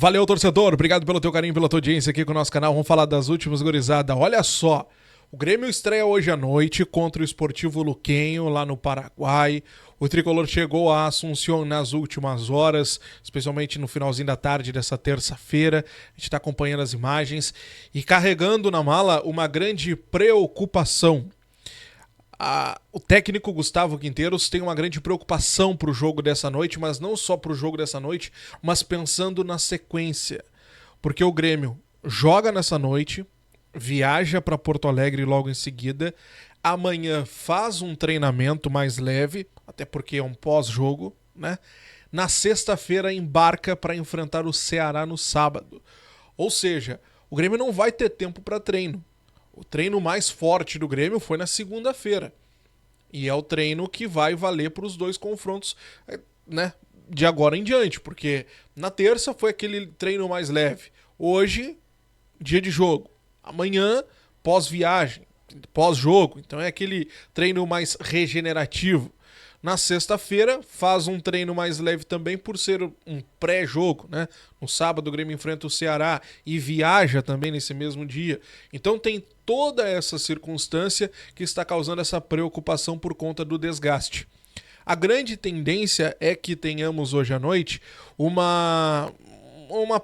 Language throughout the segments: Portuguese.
Valeu, torcedor. Obrigado pelo teu carinho, pela tua audiência aqui com o nosso canal. Vamos falar das últimas, gurizada. Olha só, o Grêmio estreia hoje à noite contra o Esportivo Luquenho, lá no Paraguai. O tricolor chegou a Assunção nas últimas horas, especialmente no finalzinho da tarde dessa terça-feira. A gente está acompanhando as imagens e carregando na mala uma grande preocupação. O técnico Gustavo Quinteiros tem uma grande preocupação para o jogo dessa noite, mas não só para o jogo dessa noite, mas pensando na sequência. Porque o Grêmio joga nessa noite, viaja para Porto Alegre logo em seguida, amanhã faz um treinamento mais leve, até porque é um pós-jogo, né? Na sexta-feira embarca para enfrentar o Ceará no sábado. Ou seja, o Grêmio não vai ter tempo para treino. O treino mais forte do Grêmio foi na segunda-feira. E é o treino que vai valer para os dois confrontos, né, de agora em diante. Porque na terça foi aquele treino mais leve. Hoje, dia de jogo. Amanhã, pós-viagem, pós-jogo. Então é aquele treino mais regenerativo. Na sexta-feira, faz um treino mais leve também por ser um pré-jogo, né? No sábado o Grêmio enfrenta o Ceará e viaja também nesse mesmo dia. Então tem toda essa circunstância que está causando essa preocupação por conta do desgaste. A grande tendência é que tenhamos hoje à noite uma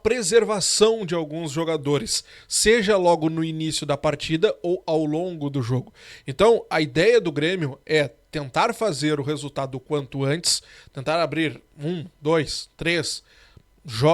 preservação de alguns jogadores, seja logo no início da partida ou ao longo do jogo. Então, a ideia do Grêmio é tentar fazer o resultado o quanto antes, tentar abrir 1, 2, 3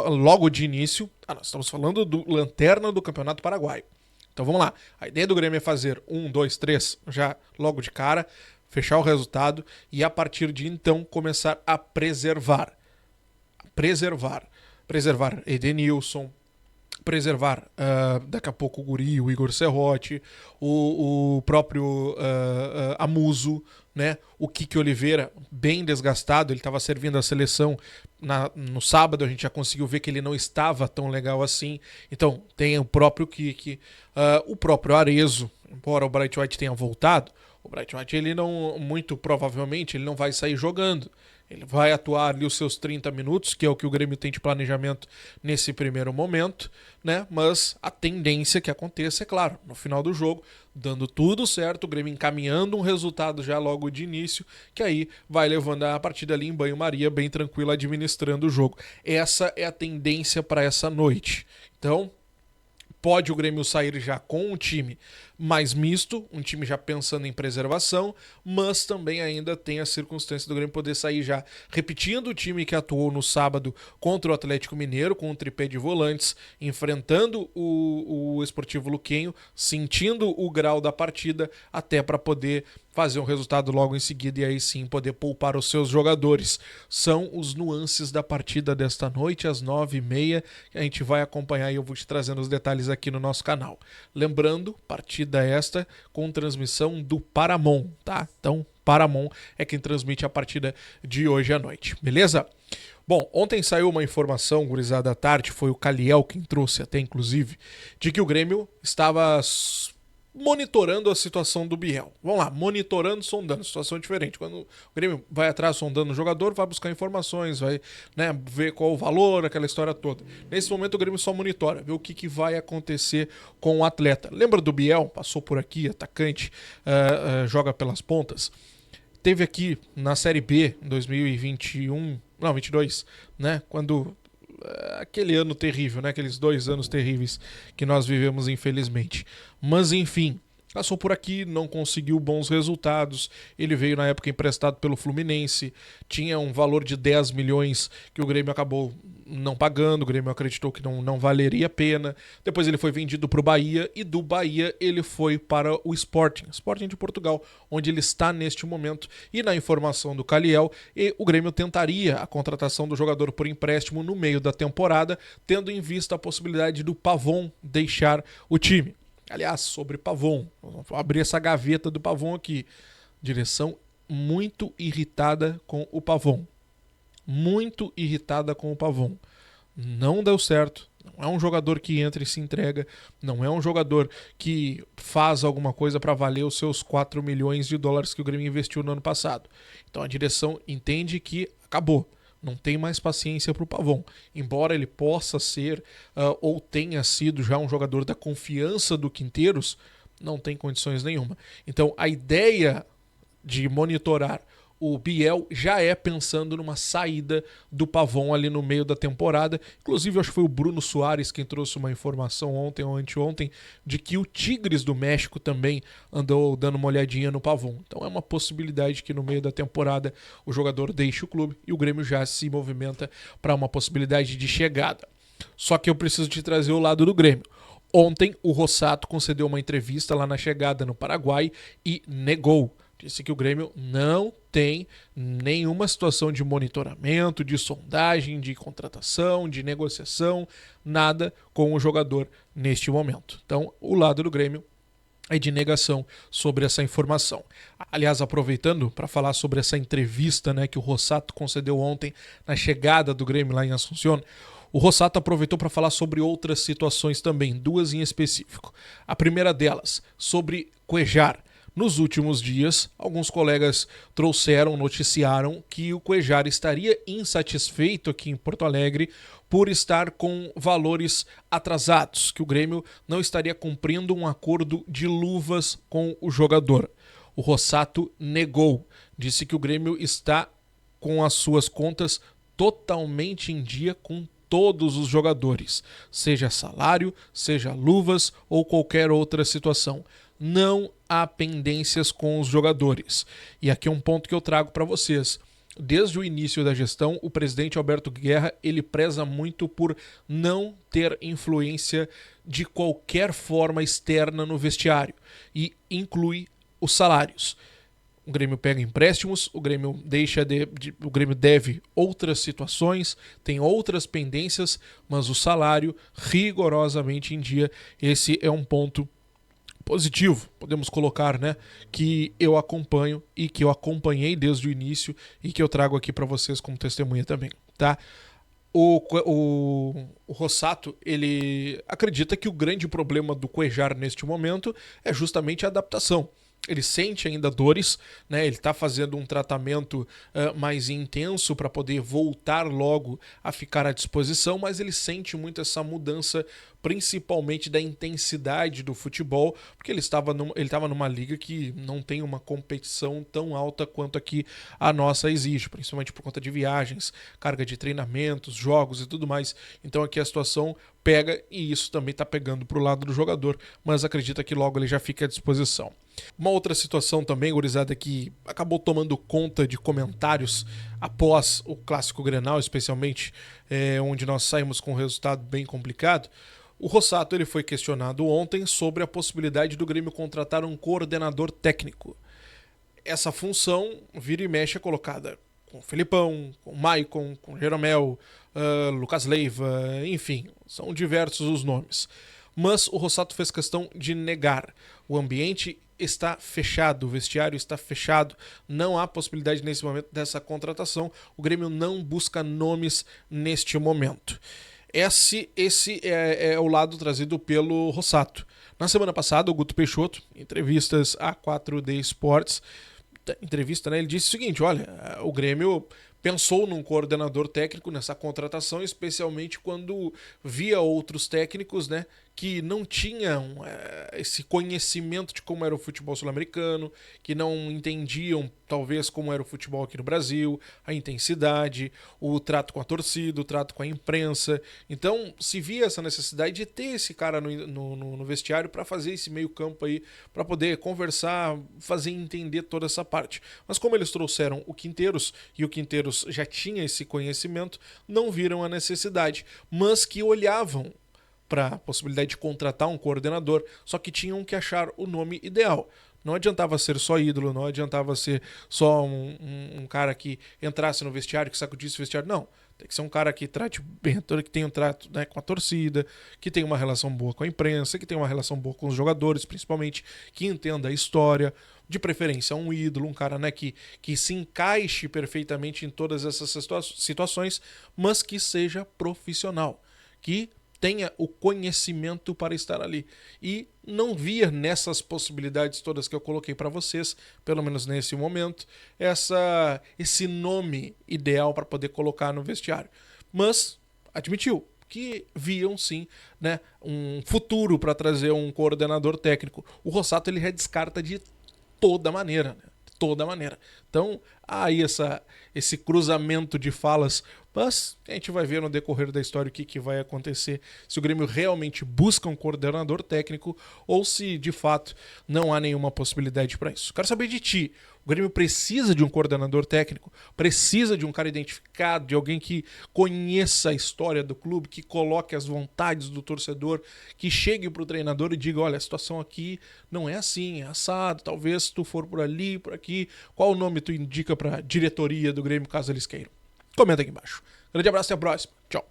logo de início. Nós estamos falando do lanterna do Campeonato Paraguaio. Então vamos lá. A ideia do Grêmio é fazer 1, 2, 3 já logo de cara, fechar o resultado e a partir de então começar a preservar Edenilson, preservar daqui a pouco o Guri, o Igor Serrote, o próprio Amuso, né? O Kiki Oliveira, bem desgastado, ele estava servindo a seleção no sábado, a gente já conseguiu ver que ele não estava tão legal assim. Então tem o próprio Kiki, o próprio Arezzo, embora o Bright White tenha voltado, o Bright White, ele não, muito provavelmente, ele não vai sair jogando. Ele vai atuar ali os seus 30 minutos, que é o que o Grêmio tem de planejamento nesse primeiro momento, né? Mas a tendência que aconteça, é claro, no final do jogo, dando tudo certo, o Grêmio encaminhando um resultado já logo de início, que aí vai levando a partida ali em banho-maria, bem tranquilo, administrando o jogo. Essa é a tendência para essa noite. Então, pode o Grêmio sair já com um time mais misto, um time já pensando em preservação, mas também ainda tem a circunstância do Grêmio poder sair já repetindo o time que atuou no sábado contra o Atlético Mineiro, com um tripé de volantes, enfrentando o Esportivo Luquenho, sentindo o grau da partida, até para poder fazer um resultado logo em seguida e aí sim poder poupar os seus jogadores. São os nuances da partida desta noite, às 9h30, que a gente vai acompanhar e eu vou te trazendo os detalhes aqui no nosso canal. Lembrando, partida esta com transmissão do Paramount, tá? Então, Paramount é quem transmite a partida de hoje à noite, beleza? Bom, ontem saiu uma informação, gurizada, à tarde, foi o Caliel quem trouxe até, inclusive, de que o Grêmio estava monitorando a situação do Biel. Vamos lá, monitorando, sondando, situação diferente. Quando o Grêmio vai atrás sondando o jogador, vai buscar informações, vai, né, ver qual o valor, aquela história toda. Nesse momento o Grêmio só monitora, vê o que vai acontecer com o atleta. Lembra do Biel? Passou por aqui, atacante, joga pelas pontas. Teve aqui na Série B em 2022, né, quando aquele ano terrível, né? Aqueles 2 anos terríveis que nós vivemos, infelizmente. Mas, enfim, passou por aqui, não conseguiu bons resultados. Ele veio na época emprestado pelo Fluminense, tinha um valor de 10 milhões que o Grêmio acabou não pagando, o Grêmio acreditou que não valeria a pena. Depois ele foi vendido para o Bahia e do Bahia ele foi para o Sporting de Portugal, onde ele está neste momento. E na informação do Caliel, o Grêmio tentaria a contratação do jogador por empréstimo no meio da temporada, tendo em vista a possibilidade do Pavon deixar o time. Aliás, sobre Pavon, vamos abrir essa gaveta do Pavon aqui. Direção muito irritada com o Pavon. Muito irritada com o Pavon. Não deu certo. Não é um jogador que entra e se entrega. Não é um jogador que faz alguma coisa para valer os seus 4 milhões de dólares que o Grêmio investiu no ano passado. Então a direção entende que acabou. não tem mais paciência para o Pavon. Embora ele possa ser ou tenha sido já um jogador da confiança do Quinteiros, não tem condições nenhuma. Então a ideia de monitorar o Biel já é pensando numa saída do Pavon ali no meio da temporada. Inclusive, acho que foi o Bruno Soares quem trouxe uma informação ontem ou anteontem de que o Tigres do México também andou dando uma olhadinha no Pavon. Então é uma possibilidade que no meio da temporada o jogador deixe o clube e o Grêmio já se movimenta para uma possibilidade de chegada. Só que eu preciso te trazer o lado do Grêmio. Ontem o Rossato concedeu uma entrevista lá na chegada no Paraguai e negou. Disse que o Grêmio não tem nenhuma situação de monitoramento, de sondagem, de contratação, de negociação, nada com o jogador neste momento. Então, o lado do Grêmio é de negação sobre essa informação. Aliás, aproveitando para falar sobre essa entrevista, né, que o Rossato concedeu ontem na chegada do Grêmio lá em Assunción, o Rossato aproveitou para falar sobre outras situações também, duas em específico. A primeira delas, sobre Cuéllar. Nos últimos dias, alguns colegas noticiaram que o Cuéllar estaria insatisfeito aqui em Porto Alegre por estar com valores atrasados, que o Grêmio não estaria cumprindo um acordo de luvas com o jogador. O Rossato negou, disse que o Grêmio está com as suas contas totalmente em dia com todos os jogadores, seja salário, seja luvas ou qualquer outra situação. Não há pendências com os jogadores. E aqui é um ponto que eu trago para vocês. Desde o início da gestão, o presidente Alberto Guerra ele preza muito por não ter influência de qualquer forma externa no vestiário e inclui os salários. O Grêmio pega empréstimos, o Grêmio o Grêmio deve outras situações, tem outras pendências, mas o salário rigorosamente em dia. Esse é um ponto positivo, podemos colocar, né, que eu acompanho e que eu acompanhei desde o início e que eu trago aqui para vocês como testemunha também, tá? O Rossato, ele acredita que o grande problema do Cuéllar neste momento é justamente a adaptação. Ele sente ainda dores, né? Ele está fazendo um tratamento mais intenso para poder voltar logo a ficar à disposição, mas ele sente muito essa mudança, principalmente da intensidade do futebol, porque ele estava numa liga que não tem uma competição tão alta quanto aqui a nossa exige, principalmente por conta de viagens, carga de treinamentos, jogos e tudo mais. Então aqui a situação pega e isso também está pegando para o lado do jogador, mas acredita que logo ele já fica à disposição. Uma outra situação também, gurizada, que acabou tomando conta de comentários após o Clássico Grenal, especialmente onde nós saímos com um resultado bem complicado. O Rossato ele foi questionado ontem sobre a possibilidade do Grêmio contratar um coordenador técnico. Essa função, vira e mexe, é colocada com o Felipão, com o Maicon, com o Jeromel, Lucas Leiva, enfim, são diversos os nomes. Mas o Rossato fez questão de negar. O ambiente está fechado, o vestiário está fechado, não há possibilidade nesse momento dessa contratação, o Grêmio não busca nomes neste momento. Esse é o lado trazido pelo Rossato. Na semana passada, o Guto Peixoto, em entrevistas à 4D Sports, né, ele disse o seguinte: olha, o Grêmio pensou num coordenador técnico nessa contratação, especialmente quando via outros técnicos, né, que não tinham esse conhecimento de como era o futebol sul-americano, que não entendiam talvez como era o futebol aqui no Brasil, a intensidade, o trato com a torcida, o trato com a imprensa. Então se via essa necessidade de ter esse cara no vestiário para fazer esse meio campo aí, para poder conversar, fazer entender toda essa parte. Mas como eles trouxeram o Quinteiros, e o Quinteiros já tinha esse conhecimento, não viram a necessidade, mas que olhavam para a possibilidade de contratar um coordenador, só que tinham que achar o nome ideal. Não adiantava ser só ídolo, não adiantava ser só um cara que entrasse no vestiário, que sacudisse o vestiário, não. Tem que ser um cara que trate bem, que tenha um trato, né, com a torcida, que tenha uma relação boa com a imprensa, que tenha uma relação boa com os jogadores, principalmente, que entenda a história, de preferência um ídolo, um cara, né, que se encaixe perfeitamente em todas essas situações, mas que seja profissional, que tenha o conhecimento para estar ali. E não via nessas possibilidades todas que eu coloquei para vocês, pelo menos nesse momento, esse nome ideal para poder colocar no vestiário. Mas admitiu que viam sim, né, um futuro para trazer um coordenador técnico. O Rossato ele redescarta de toda maneira, né? Toda maneira. Então, aí esse cruzamento de falas, mas a gente vai ver no decorrer da história o que vai acontecer, se o Grêmio realmente busca um coordenador técnico ou se de fato não há nenhuma possibilidade para isso. Quero saber de ti. O Grêmio precisa de um coordenador técnico, precisa de um cara identificado, de alguém que conheça a história do clube, que coloque as vontades do torcedor, que chegue pro treinador e diga, olha, a situação aqui não é assim, é assado, talvez se tu for por ali, por aqui, qual o nome tu indica pra diretoria do Grêmio, caso eles queiram? Comenta aqui embaixo. Grande abraço e até a próxima. Tchau.